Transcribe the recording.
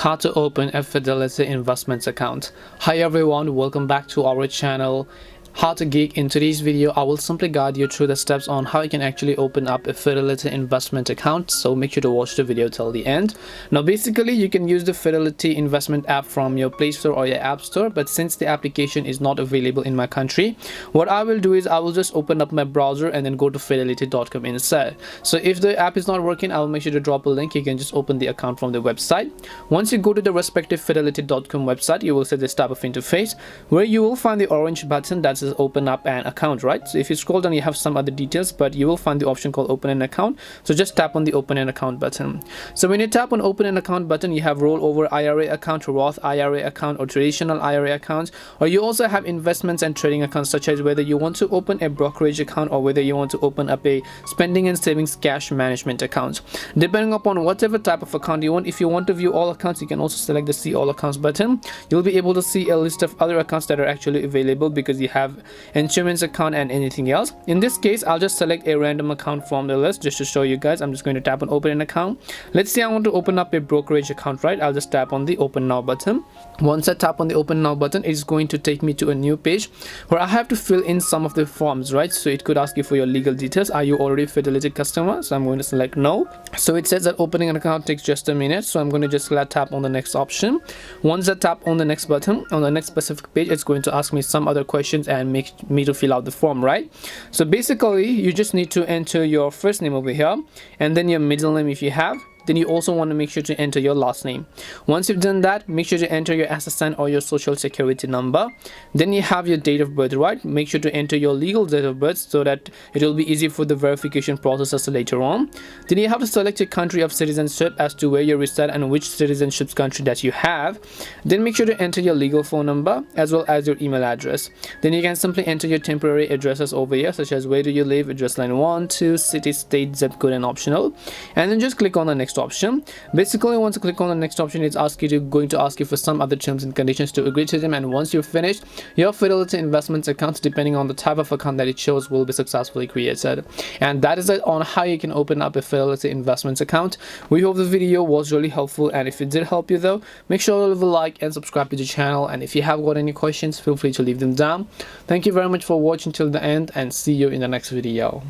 how to open a Fidelity Investments account. Hi everyone, welcome back to our channel How to Geek. In today's video I will simply guide you through the steps on how you can actually open up a Fidelity Investment account, so make sure to watch the video till the end. Now basically you can use the Fidelity Investment app from your Play Store or your App Store, but since the application is not available in my country, what I will do is I will just open up my browser and then go to fidelity.com instead. So if the app is not working, I will make sure to drop a link. You can just open the account from the website. Once you go to the respective fidelity.com website, you will see this type of interface where you will find the orange button that says open up an account, right? So if you scroll down, you have some other details, but you will find the option called open an account. So just tap on the open an account button. So when you tap on open an account button, you have rollover IRA account, Roth IRA account, or traditional IRA account, or you also have investments and trading accounts, such as whether you want to open a brokerage account or whether you want to open up a spending and savings cash management account. Depending upon whatever type of account you want, if you want to view all accounts, you can also select the see all accounts button. You'll be able to see a list of other accounts that are actually available because you have insurance account and anything else. In this case, I'll just select a random account from the list just to show you guys. I'm just going to tap on open an account. Let's say I want to open up a brokerage account, right? I'll just tap on the open now button. Once I tap on the open now button, it's going to take me to a new page where I have to fill in some of the forms, right? So it could ask you for your legal details. Are you already a Fidelity customer? So I'm going to select no. So it says that opening an account takes just a minute, so I'm going to just tap on the next option. Once I tap on the next button on the next specific page, it's going to ask me some other questions and make me to fill out the form, right? So basically you just need to enter your first name over here and then your middle name if you have. Then you also want to make sure to enter your last name. Once you've done that, make sure to enter your SSN or your social security number. Then you have your date of birth, right? Make sure to enter your legal date of birth so that it will be easy for the verification processes later on. Then you have to select your country of citizenship as to where you reside and which citizenship country that you have. Then make sure to enter your legal phone number as well as your email address. Then you can simply enter your temporary addresses over here, such as where do you live, address line 1, 2, city, state, zip code, and optional. And then just click on the next option. Basically once you click on the next option, it's going to ask you for some other terms and conditions to agree to them, and once you're finished, your Fidelity Investments account, depending on the type of account that it shows, will be successfully created. And that is it on how you can open up a Fidelity Investments account. We hope the video was really helpful, and if it did help you though, make sure to leave a like and subscribe to the channel, and if you have got any questions, feel free to leave them down. Thank you very much for watching till the end, and see you in the next video.